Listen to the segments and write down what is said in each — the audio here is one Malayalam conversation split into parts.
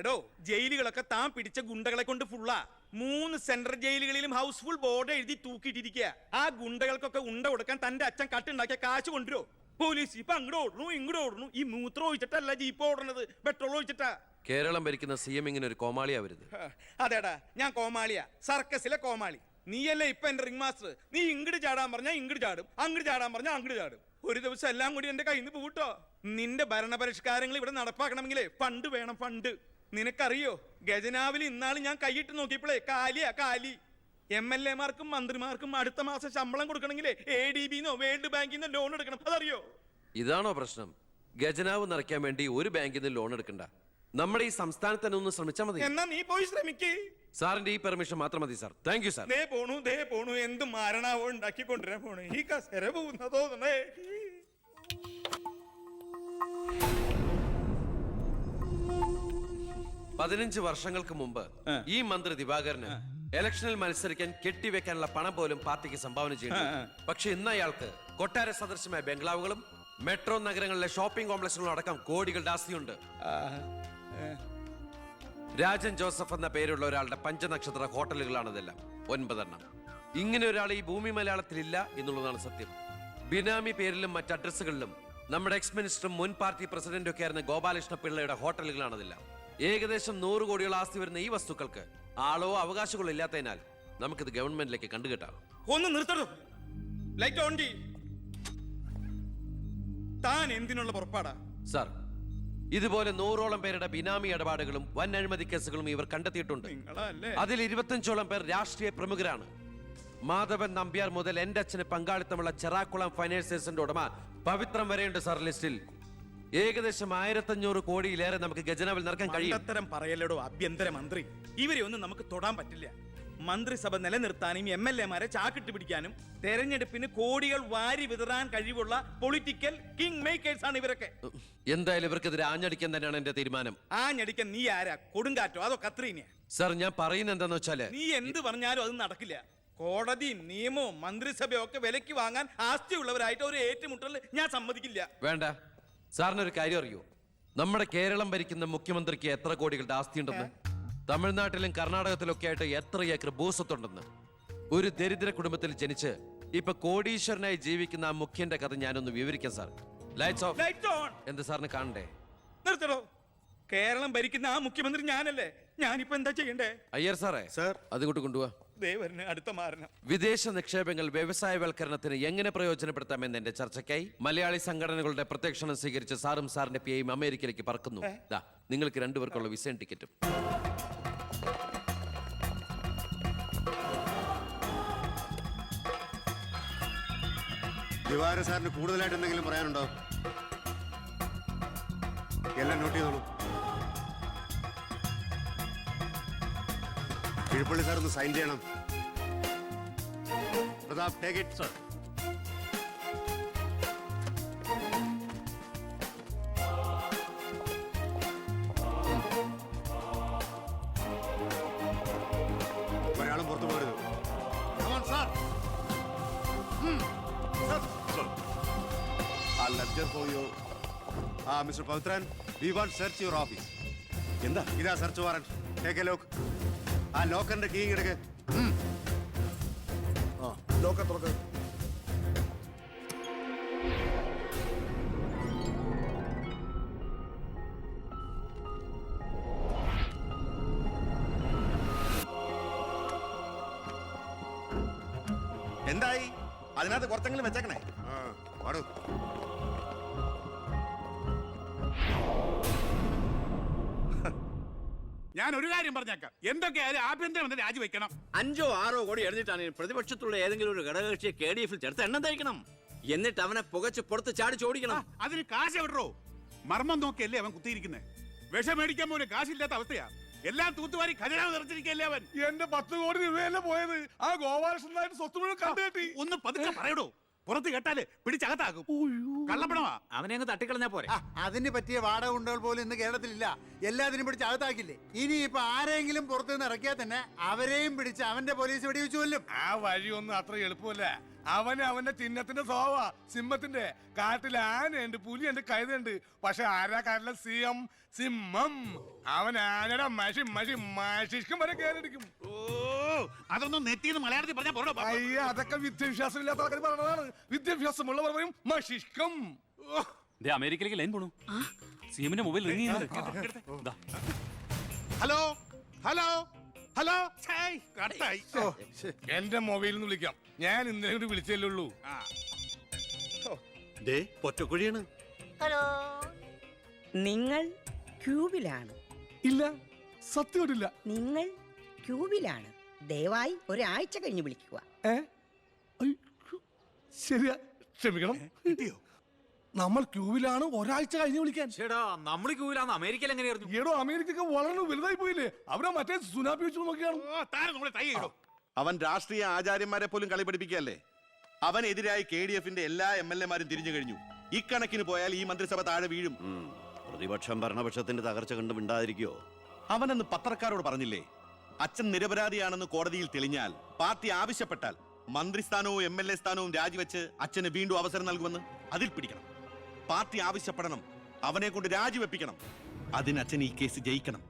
എടോ ജയിലുകളൊക്കെ താൻ പിടിച്ച ഗുണ്ടകളെ കൊണ്ട് ഫുള്ളാ. 3 സെൻട്രൽ ജയിലുകളിലും ഹൗസ്ഫുൾ ബോർഡ് എഴുതി തൂക്കിയിട്ടിരിക്കുക. ആ ഗുണ്ടകൾക്കൊക്കെ ഉണ്ട കൊടുക്കാൻ തന്റെ അച്ഛൻ കട്ടുണ്ടാക്കിയ കാശ് കൊണ്ടുവരോ? പോലീസ് ഇപ്പൊ അങ്ങോട്ട് ഓടണു ഇങ്ങോട്ട് ഓടണു. ഈ മൂത്രം ഒഴിച്ചിട്ടല്ല ജീപ്പ് ഓടണത്, പെട്രോൾ ഒഴിച്ചിട്ടാ. കേരളം ഭരിക്കുന്ന CM ഇങ്ങനെ ഒരു കോമാളിയാ വരുന്നത്. അതേടാ, ഞാൻ കോമാളിയാ, സർക്കസിലെ കോമാളി. നീയല്ലേ ഇപ്പൊ എന്റെ റിംഗ് മാസ്റ്റർ. നീ ഇങ്ങോട്ട് ചാടാൻ പറഞ്ഞാ ഇങ്ങോട്ട് ചാടും, അങ്ങോട്ട് ചാടാൻ പറഞ്ഞാ അങ്ങോട്ട് ചാടും. ഒരു ദിവസം എല്ലാം കൂടി എന്റെ കയ്യിൽ നിന്ന് പോട്ടോ. നിന്റെ ഭരണപരിഷ്കാരങ്ങൾ ഇവിടെ നടപ്പാക്കണമെങ്കിലേ ഫണ്ട് വേണം, ഫണ്ട്. നിനക്കറിയോ, ഖജനാവിൽ ഇന്നാള് ഞാൻ കൈയിട്ട് നോക്കിയപ്പോഴേ കാലിയാ കാലി. MLA മാർക്കും മന്ത്രിമാർക്കും അടുത്ത മാസം ശമ്പളം കൊടുക്കണമെങ്കിലേ ADB-ന്നോ വേൾഡ് ബാങ്കിന്നോ ലോൺ എടുക്കണം. അതറിയോ? ഇതാണോ പ്രശ്നം? ഖജനാവ് നിറയ്ക്കാൻ വേണ്ടി ഒരു ബാങ്കിൽ നിന്ന് ലോൺ എടുക്കണ്ട. നമ്മുടെ ഈ സംസ്ഥാനത്ത് തന്നെ ഒന്ന് ശ്രമിച്ചാൽ മതി. എന്നാ നീ പോയി ശ്രമിക്കേ. സാറിന്റെ ഈ പെർമിഷൻ മാത്രം മതി സാർ. Thank you sir. ദേ പോണു എന്ത് മാരണാവോ ഉണ്ടാക്കി കൊണ്ടുവരാൻ പോണു. ഈ കസേര പോകുന്ന തോന്നണേ. 15 വർഷങ്ങൾക്ക് മുമ്പ് ഈ മന്ത്രി ദിവാകരന് ഇലക്ഷനിൽ മത്സരിക്കാൻ കെട്ടിവെക്കാനുള്ള പണം പോലും പാർട്ടിക്ക് സംഭാവന ചെയ്യുന്നു. പക്ഷെ ഇന്ന് അയാൾക്ക് കൊട്ടാര സദൃശമായ ബംഗ്ലാവുകളും മെട്രോ നഗരങ്ങളിലെ ഷോപ്പിംഗ് കോംപ്ലക്സുകളും അടക്കം കോടികളുടെ ആസ്തിയുണ്ട്. രാജൻ ജോസഫ് എന്ന പേരുള്ള ഒരാളുടെ 5 നക്ഷത്ര ഹോട്ടലുകളാണ് ഇതെല്ലാം, 9 എണ്ണം. ഇങ്ങനെ ഒരാൾ ഈ ഭൂമി മലയാളത്തിൽ ഇല്ല എന്നുള്ളതാണ് സത്യം. ബിനാമി പേരിലും മറ്റ് അഡ്രസ്സുകളിലും നമ്മുടെ എക്സ് മിനിസ്റ്ററും മുൻ പാർട്ടി പ്രസിഡന്റും ഒക്കെ ആയിരുന്ന ഗോപാലകൃഷ്ണ പിള്ളയുടെ ഹോട്ടലുകളാണിതെല്ലാം. ഏകദേശം 100 കോടിയോളം ആസ്തി വരുന്ന ഈ വസ്തുക്കൾക്ക് ആളോ അവകാശങ്ങളോ ഇല്ലാത്തതിനാൽ നമുക്കിത് ഗവൺമെന്റിലേക്ക് കണ്ടുകെട്ടാം. ഒന്ന് നിർത്തണോ, ലൈറ്റ് ഓൺ ചെയ്യ്. താൻ എന്തിനുള്ള പുറപ്പാടാ? സാർ, ഇതുപോലെ 100ഓളം പേരുടെ ബിനാമി ഇടപാടുകളും വൻ അഴിമതി കേസുകളും ഇവർ കണ്ടെത്തിയിട്ടുണ്ട്. അതിൽ 25ഓളം പേർ രാഷ്ട്രീയ പ്രമുഖരാണ്. മാധവൻ നമ്പ്യാർ മുതൽ എന്റെ അച്ഛന് പങ്കാളിത്തമുള്ള ചെറാക്കുളം ഫൈനാൻസിയേഴ്സിന്റെ ഉടമ പവിത്രം വരെയുണ്ട് സാർ ലിസ്റ്റിൽ. ഏകദേശം 1500 കോടിയിലേറെ നമുക്ക് ഖജനാവിൽ നിറക്കാൻ കഴിയും. അത്തരം പറയലടോ ആഭ്യന്തര മന്ത്രി. ഇവരെ ഒന്നും നമുക്ക് തൊടാൻ പറ്റില്ല. മന്ത്രിസഭ നിലനിർത്താനും MLA-മാരെ ചാക്കിട്ട് പിടിക്കാനും തെരഞ്ഞെടുപ്പിന് കോടികൾ വാരി വിതറാൻ കഴിവുള്ള പൊളിറ്റിക്കൽ കിങ് മേക്കേഴ്സ് ആണ് ഇവരൊക്കെ. എന്തായാലും ഇവർക്കെതിരെ ആഞ്ഞടിക്കാൻ തന്നെയാണ് എന്റെ തീരുമാനം. ആഞ്ഞടിക്കാൻ നീ ആരാ? കൊടുങ്കാറ്റോ അതോ കത്രീനെ? സാർ, ഞാൻ പറയുന്നത് എന്താന്ന് വെച്ചാല്, നീ എന്ത് പറഞ്ഞാലും അത് നടക്കില്ല. കോടതിയും നിയമവും മന്ത്രിസഭയും ഒക്കെ വിലക്ക് വാങ്ങാൻ ആസ്തിയുള്ളവരായിട്ട് ഒരു ഏറ്റുമുട്ടൽ ഞാൻ സമ്മതിക്കില്ല. വേണ്ട. സാറിനൊരു കാര്യം അറിയോ? നമ്മുടെ കേരളം ഭരിക്കുന്ന മുഖ്യമന്ത്രിക്ക് എത്ര കോടികളുടെ ആസ്തി ഉണ്ടെന്ന്? തമിഴ്നാട്ടിലും കർണാടകത്തിലൊക്കെ ആയിട്ട് എത്ര ഏക്കർ ഭൂസ്വത്തുണ്ടെന്ന്? ഒരു ദരിദ്ര കുടുംബത്തിൽ ജനിച്ച് ഇപ്പൊ കോടീശ്വരനായി ജീവിക്കുന്ന ആ മുഖ്യന്റെ കഥ ഞാനൊന്ന് വിവരിക്കാം സാർ. Lights of. എന്ത് സാറിന് കാണണ്ടേ? നിർത്തടോ. കേരളം ഭരിക്കുന്ന ആ മുഖ്യമന്ത്രി ഞാനല്ലേ. ഞാനിപ്പോ എന്താ ചെയ്യണ്ടേ? അയ്യർ സാറേ, സാർ, അതുകൊണ്ട് കൊണ്ടുപോവാ. അടുത്ത മാരണം. വിദേശ നിക്ഷേപങ്ങൾ വ്യവസായവൽക്കരണത്തിന് എങ്ങനെ പ്രയോജനപ്പെടുത്താമെന്ന് എന്റെ ചർച്ചയ്ക്കായി മലയാളി സംഘടനകളുടെ പ്രത്യക്ഷണം സ്വീകരിച്ച് സാറും സാറിന്റെ PAയും അമേരിക്കയിലേക്ക് പറക്കുന്നു. നിങ്ങൾക്ക് 2 പേർക്കുള്ള വിസയും ടിക്കറ്റും. ദിവാകരൻ സാറിന് കൂടുതലായിട്ട് എന്തെങ്കിലും പറയാനുണ്ടോ? എല്ലാം നോട്ട് ചെയ്തോളൂ. കിഴപ്പള്ളി സാർ ഒന്ന് സൈൻ ചെയ്യണം. Prathap, take it sir. ഒരാളും പുറത്തു പോകരുത്. Mister Pavithran, we want search your office. എന്താ? ഇതാ search warrant. Take a lock. ആ ലോക്കറിന്റെ കീ എടുക്ക്. ലോക്കർ തുറക്ക്. എന്തായി? അതിനകത്ത് കുറച്ചെങ്കിലും വെച്ചേക്കണേ. പാടൂ. ഞാൻ ഒരു കാര്യം പറഞ്ഞേക്കാം, എന്തൊക്കെയായാലും ആഭ്യന്തരമന്ത്രി രാജിവെക്കണം. 5 or 6 കോടി എഴുതിട്ടാണ് പ്രതിപക്ഷത്തുള്ള ഏതെങ്കിലും ഒരു ഘടകകക്ഷിയെ KDF-ൽ ചേർത്ത് എണ്ണം തയ്ക്കണം. എന്നിട്ട് അവനെ പുകച്ച് പുറത്ത് ചാടിച്ചോടിക്കണം. അതിന് കാശ് എവിടോ? മർമ്മം നോക്കിയല്ലേ അവൻ കുത്തിയിരിക്കുന്നത്. വിഷം മേടിക്കാൻ പോലും കാശില്ലാത്ത അവസ്ഥയാ. എല്ലാം തൂത്തുവാരി ഖജനാവ് നിറച്ചിരിക്കല്ലേ അവൻ. എന്റെ 10 കോടി രൂപയല്ലേ പോയത്. ആ ഗോപാലകൃഷ്ണനായിട്ട് സ്വത്ത് മുഴുവൻ കണ്ടുകെട്ടി. ഒന്ന് പതുക്കെ പറയടോ, പുറത്ത് കേട്ടാല് പിടിച്ചകത്താകും. കള്ളപ്പണമാ. അവനെ അങ്ങ് തട്ടിക്കളഞ്ഞാ പോരെ. അതിന് പറ്റിയ വാടക ഗുണ്ടകൾ പോലും ഇന്ന് കേരളത്തിലില്ല. എല്ലാത്തിനും പിടിച്ച് അകത്താക്കില്ലേ. ഇനി ഇപ്പൊ ആരെങ്കിലും പുറത്തുനിന്ന് ഇറക്കിയാൽ തന്നെ അവരെയും പിടിച്ച് അവന്റെ പോലീസ് വെടിവെച്ചു കൊല്ലും. ആ വഴിയൊന്നും അത്ര എളുപ്പമല്ല. അവന് അവന്റെ ചിഹ്നത്തിന്റെ സ്വഭാവ സിംഹത്തിന്റെ. കാട്ടിൽ ആനയുണ്ട്, പുലിയുണ്ട്, കഴുതയുണ്ട്. പക്ഷെ ആരാ കാട്ടിലെ സിംഹം? സിംഹം. അവൻ ആനയുടെ മഷിഷ്കം വരെ കയറിയിരിക്കും. ഓ അതൊന്നും നെറ്റിന്ന് മലയാളത്തിൽ പറഞ്ഞാൽ പോരോ ബാബു? അയ്യ, അതൊക്കെ വിദ്യാഭ്യാസം ഇല്ലാത്ത ആൾക്കാർ പറഞ്ഞതാണ്. വിദ്യാഭ്യാസമുള്ളവർ പറയും മഷിഷ്കം. അമേരിക്കയിലേക്ക് ലൈൻ പോണു. സിഎമ്മിന്റെ മൊബൈൽ റിംഗ് ചെയ്യുന്നുണ്ട്. ഹലോ ഹലോ ഹലോ ഛേയ്, കട്ടായി. എന്റെ മൊബൈലിൽ നിന്ന് വിളിക്കാം. ഞാൻ ഇന്നലെ കൂടി വിളിച്ചല്ലേ ഉള്ളൂ. പൊറ്റക്കുഴിയാണ്. ഹലോ, നിങ്ങൾ ക്യൂബിലാണ്? ഇല്ല, സത്യമായിട്ടില്ല. നിങ്ങൾ ക്യൂബിലാണ്. ദയവായി ഒരാഴ്ച കഴിഞ്ഞ് വിളിക്കുക. ശരിയാ, ക്ഷമിക്കണം. കിട്ടിയോ? നമ്മൾ ക്യൂവിലാണ്, ഒരാഴ്ച കഴിഞ്ഞ് വിളിക്കാൻ. ചേടാ നമ്മൾ ക്യൂവിലാന്ന് അമേരിക്കയിൽ എങ്ങനെ അറിഞ്ഞു? ഏടോ, അമേരിക്ക വളരെ വലുതായി പോയില്ലേ? അവരെ മറ്റേ സുനാപ്പി വെച്ച് നോക്കിയാണ്. ഓ താരം നമ്മളെ തൈ ഇടും. അവൻ രാഷ്ട്രീയ ആചാര്യന്മാരെ പോലും കളി പഠിപ്പിക്കുകയല്ലേ. അവനെതിരായി KDF-ന്റെ എല്ലാ MLA-മാരും തിരിഞ്ഞു കഴിഞ്ഞു. ഇക്കണക്കിന് പോയാൽ ഈ മന്ത്രിസഭ താഴെ വീഴും. പ്രതിപക്ഷം ഭരണപക്ഷത്തിന്റെ തകർച്ച കണ്ട് മിണ്ടാതിരിക്കോ? അവനെന്ന് പത്രക്കാരോട് പറഞ്ഞില്ലേ, അച്ഛൻ നിരപരാധിയാണെന്ന് കോടതിയിൽ തെളിഞ്ഞാൽ പാർട്ടി ആവശ്യപ്പെട്ടാൽ മന്ത്രിസ്ഥാനവും MLA സ്ഥാനവും രാജിവെച്ച് അച്ഛന് വീണ്ടും അവസരം നൽകുമെന്ന്. അതിൽ പിടിക്കണം. പാർട്ടി ആവശ്യപ്പെടണം, അവനെ കൊണ്ട് രാജിവെപ്പിക്കണം. അതിന് അച്ഛൻ ഈ കേസ് ജയിക്കണം.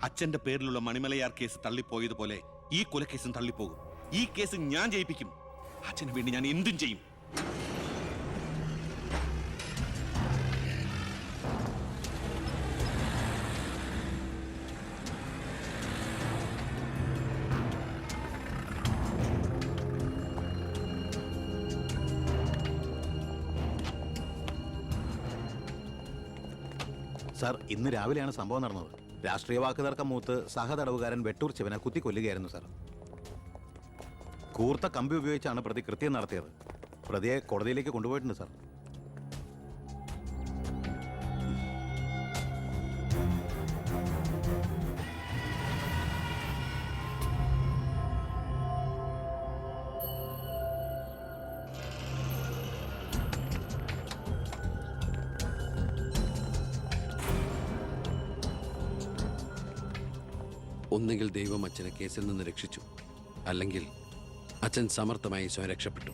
അച്ഛന്റെ പേരിലുള്ള മണിമലയാർ കേസ് തള്ളിപ്പോയതുപോലെ ഈ കൊലക്കേസും തള്ളിപ്പോകും. ഈ കേസ് ഞാൻ ജയിപ്പിക്കും. അച്ഛന് വേണ്ടി ഞാൻ എന്തും ചെയ്യും. സാർ, ഇന്ന് രാവിലെയാണ് സംഭവം നടന്നത്. രാഷ്ട്രീയ വാക്കുതർക്കം മൂത്ത് സഹതടവുകാരൻ വെട്ടൂർ ശിവനെ കുത്തിക്കൊല്ലുകയായിരുന്നു സാർ. കൂർത്ത കമ്പി ഉപയോഗിച്ചാണ് പ്രതി കൃത്യം നടത്തിയത്. പ്രതിയെ കോടതിയിലേക്ക് കൊണ്ടുപോയിട്ടുണ്ട് സാർ. ഒന്നുകിൽ ദൈവം അച്ഛനെ കേസിൽ നിന്ന് രക്ഷിച്ചു, അല്ലെങ്കിൽ അച്ഛൻ സമർത്ഥമായി സ്വയം രക്ഷപ്പെട്ടു.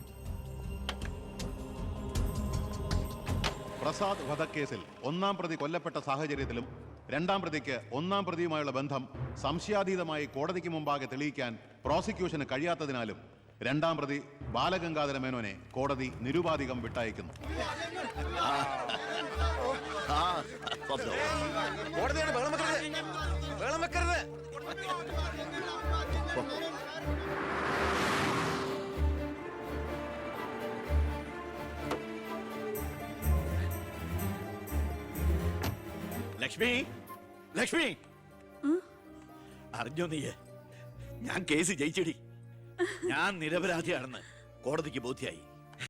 പ്രസാദ് വധക്കേസിൽ ഒന്നാം പ്രതി കൊല്ലപ്പെട്ട സാഹചര്യത്തിലും രണ്ടാം പ്രതിക്ക് ഒന്നാം പ്രതിയുമായുള്ള ബന്ധം സംശയാതീതമായി കോടതിക്ക് മുമ്പാകെ തെളിയിക്കാൻ പ്രോസിക്യൂഷന് കഴിയാത്തതിനാലും രണ്ടാം പ്രതി ബാലഗംഗാധര മേനോനെ കോടതി നിരുപാധികം വിട്ടയക്കുന്നു. കോടതിയാണ് ബഹളം വെക്കരുത്, ബഹളം വെക്കരുത്. ലക്ഷ്മി, ലക്ഷ്മി, അറിഞ്ഞോ നീ? ഞാൻ കേസ് ജയിച്ചടി. ഞാൻ നിരപരാധിയാണെന്ന് കോടതിക്ക് ബോധ്യായി.